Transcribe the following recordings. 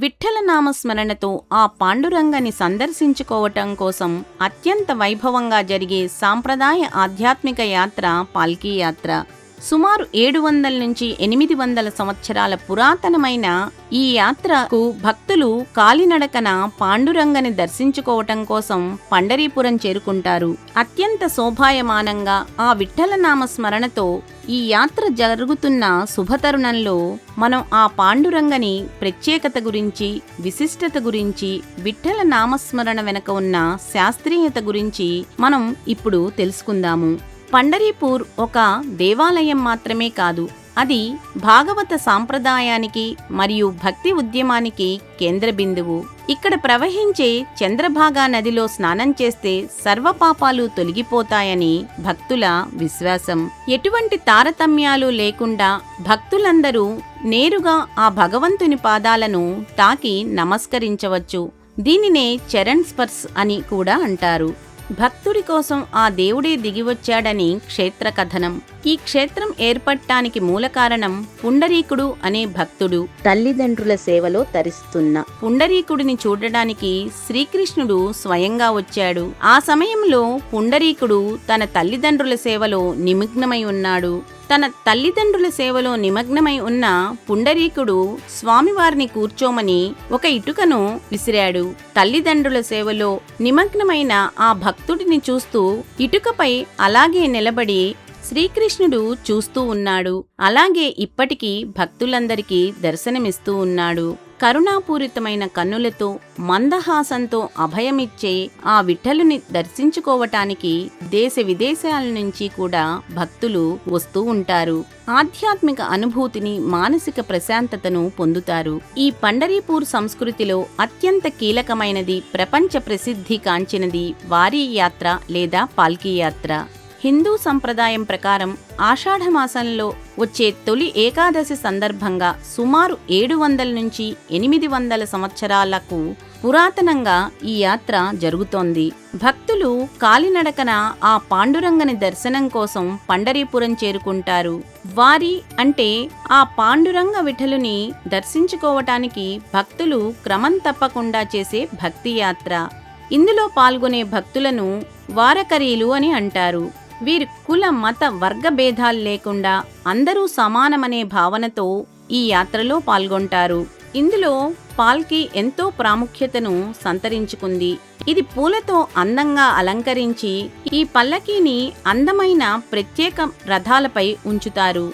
విఠ్ఠల నామస్మరణతో ఆ పాండురంగని సందర్శించుకోవటం కోసం అత్యంత వైభవంగా జరిగే సాంప్రదాయ ఆధ్యాత్మిక యాత్ర పాల్కీ యాత్ర. సుమారు 700 నుంచి 800 సంవత్సరాల పురాతనమైన ఈ యాత్రకు భక్తులు కాలినడకన పాండురంగని దర్శించుకోవటం కోసం పండరీపురం చేరుకుంటారు. అత్యంత శోభాయమానంగా ఆ విఠ్ఠల నామస్మరణతో ఈ యాత్ర జరుగుతున్న శుభతరుణంలో మనం ఆ పాండురంగని ప్రత్యేకత గురించి, విశిష్టత గురించి, విఠ్ఠల నామస్మరణ వెనక ఉన్న శాస్త్రీయత గురించి మనం ఇప్పుడు తెలుసుకుందాము. పండరీపూర్ ఒక దేవాలయం మాత్రమే కాదు, అది భాగవత సాంప్రదాయానికి మరియు భక్తి ఉద్యమానికి కేంద్ర బిందువు. ఇక్కడ ప్రవహించే చంద్రభాగా నదిలో స్నానం చేస్తే సర్వపాపాలు తొలగిపోతాయని భక్తుల విశ్వాసం. ఎటువంటి తారతమ్యాలు లేకుండా భక్తులందరూ నేరుగా ఆ భగవంతుని పాదాలను తాకి నమస్కరించవచ్చు. దీనినే చరణ్ స్పర్శ్ అని కూడా అంటారు. భక్తుడి కోసం ఆ దేవుడే దిగివచ్చాడని క్షేత్ర కథనం. ఈ క్షేత్రం ఏర్పడటానికి మూల కారణం పుండరీకుడు అనే భక్తుడు తల్లిదండ్రుల సేవలో తరిస్తున్న పుండరీకుడిని చూడడానికి శ్రీకృష్ణుడు స్వయంగా వచ్చాడు. ఆ సమయంలో పుండరీకుడు తన తల్లిదండ్రుల సేవలో నిమగ్నమై ఉన్నాడు. తన తల్లిదండ్రుల సేవలో నిమగ్నమై ఉన్న పుండరీకుడు స్వామివారిని కూర్చోమని ఒక ఇటుకను విసిరాడు. తల్లిదండ్రుల సేవలో నిమగ్నమైన ఆ భక్తుడిని చూస్తూ ఇటుకపై అలాగే నిలబడి శ్రీకృష్ణుడు చూస్తూ ఉన్నాడు. అలాగే ఇప్పటికీ భక్తులందరికీ దర్శనమిస్తూ ఉన్నాడు. కరుణాపూరితమైన కన్నులతో మందహాసంతో అభయమిచ్చే ఆ విఠలుని దర్శించుకోవటానికి దేశ విదేశాల నుంచి కూడా భక్తులు వస్తూ ఉంటారు. ఆధ్యాత్మిక అనుభూతిని, మానసిక ప్రశాంతతను పొందుతారు. ఈ పండరీపూర్ సంస్కృతిలో అత్యంత కీలకమైనది, ప్రపంచ ప్రసిద్ధి కాంచినది వారీ యాత్ర లేదా పాల్కీ యాత్ర. హిందూ సంప్రదాయం ప్రకారం ఆషాఢమాసంలో వచ్చే తొలి ఏకాదశి సందర్భంగా సుమారు 700 నుంచి 800 సంవత్సరాలకు పురాతనంగా ఈ యాత్ర జరుగుతోంది. భక్తులు కాలినడకన ఆ పాండురంగని దర్శనం కోసం పండరీపురం చేరుకుంటారు. వారి అంటే ఆ పాండురంగ విఠలుని దర్శించుకోవటానికి భక్తులు క్రమం తప్పకుండా చేసే భక్తి యాత్ర. ఇందులో పాల్గొనే భక్తులను వారకరీలు అని అంటారు. వీరు కుల, మత, వర్గ భేదాలు లేకుండా అందరూ సమానమనే భావనతో ఈ యాత్రలో పాల్గొంటారు. ఇందులో పాల్కీ ఎంతో ప్రాముఖ్యతను సంతరించుకుంది. ఇది పూలతో అందంగా అలంకరించి ఈ పల్లకీని అందమైన ప్రత్యేక రథాలపై ఉంచుతారు.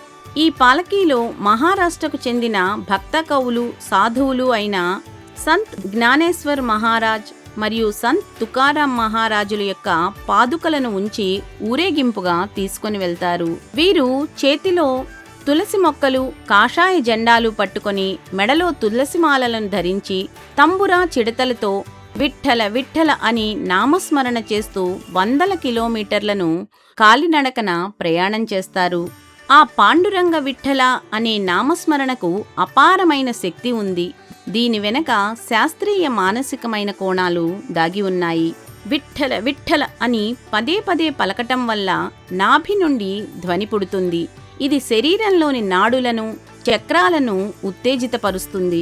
ఈ పాలకీలో మహారాష్ట్రకు చెందిన భక్త కవులు, సాధువులు అయిన సంత్ జ్ఞానేశ్వర్ మహారాజ్ మరియు సంత్ తుకారాం మహారాజుల యొక్క పాదుకలను ఉంచి ఊరేగింపుగా తీసుకొని వెళ్తారు. వీరు చేతిలో తులసి మొక్కలు, కాషాయ జెండాలు పట్టుకొని మెడలో తులసిమాలలను ధరించి తంబురా చిడతలతో విఠ్ఠల విఠ్ఠల అని నామస్మరణ చేస్తూ 100 కిలోమీటర్లను కాలినడకన ప్రయాణం చేస్తారు. ఆ పాండురంగ విఠ్ఠల అనే నామస్మరణకు అపారమైన శక్తి ఉంది. దీని వెనక శాస్త్రీయ మానసికమైన కోణాలు దాగి ఉన్నాయి. విఠ్ఠల విఠ్ఠల అని పదే పదే పలకటం వల్ల నాభి నుండి ధ్వని పుడుతుంది. ఇది శరీరంలోని నాడులను, చక్రాలను ఉత్తేజితపరుస్తుంది.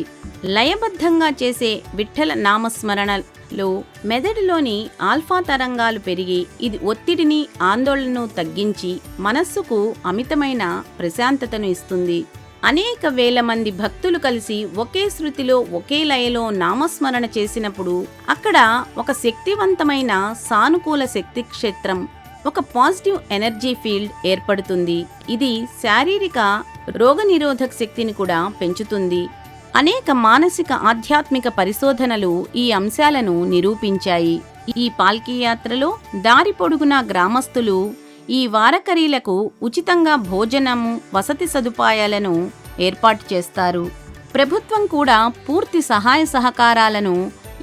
లయబద్ధంగా చేసే విఠ్ఠల నామస్మరణలో మెదడులోని ఆల్ఫా తరంగాలు పెరిగి ఇది ఒత్తిడిని, ఆందోళనను తగ్గించి మనస్సుకు అమితమైన ప్రశాంతతను ఇస్తుంది. అనేక వేల మంది భక్తులు కలిసి ఒకే శృతిలో, ఒకే లయలో నామస్మరణ చేసినప్పుడు అక్కడ ఒక శక్తివంతమైన సానుకూల శక్తి క్షేత్రం, ఒక పాజిటివ్ ఎనర్జీ ఫీల్డ్ ఏర్పడుతుంది. ఇది శారీరక రోగనిరోధక శక్తిని కూడా పెంచుతుంది. అనేక మానసిక, ఆధ్యాత్మిక పరిశోధనలు ఈ అంశాలను నిరూపించాయి. ఈ పాల్కీ యాత్రలో దారి పొడుగునా గ్రామస్తులు ఈ వారకరీలకు ఉచితంగా భోజనము, వసతి సదుపాయాలను ఏర్పాటు చేస్తారు. ప్రభుత్వం కూడా పూర్తి సహాయ సహకారాలను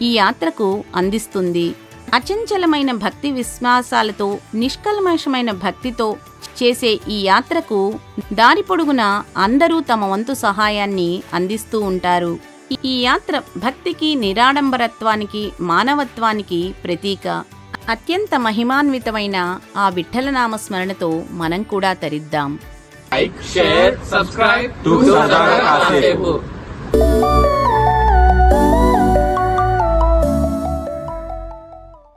ఈ యాత్రకు అందిస్తుంది. అచంచలమైన భక్తి విశ్వాసాలతో, నిష్కల్మషమైన భక్తితో చేసే ఈ యాత్రకు దారి పొడుగునా అందరూ తమ వంతు సహాయాన్ని అందిస్తూ ఉంటారు. ఈ యాత్ర భక్తికి, నిరాడంబరత్వానికి, మానవత్వానికి ప్రతీక. అత్యంత మహిమాన్వితమైన ఆ విఠ్ఠల నామస్మరణతో మనం కూడా తరిద్దాం. Like, share, subscribe to Sadhana Kasepu.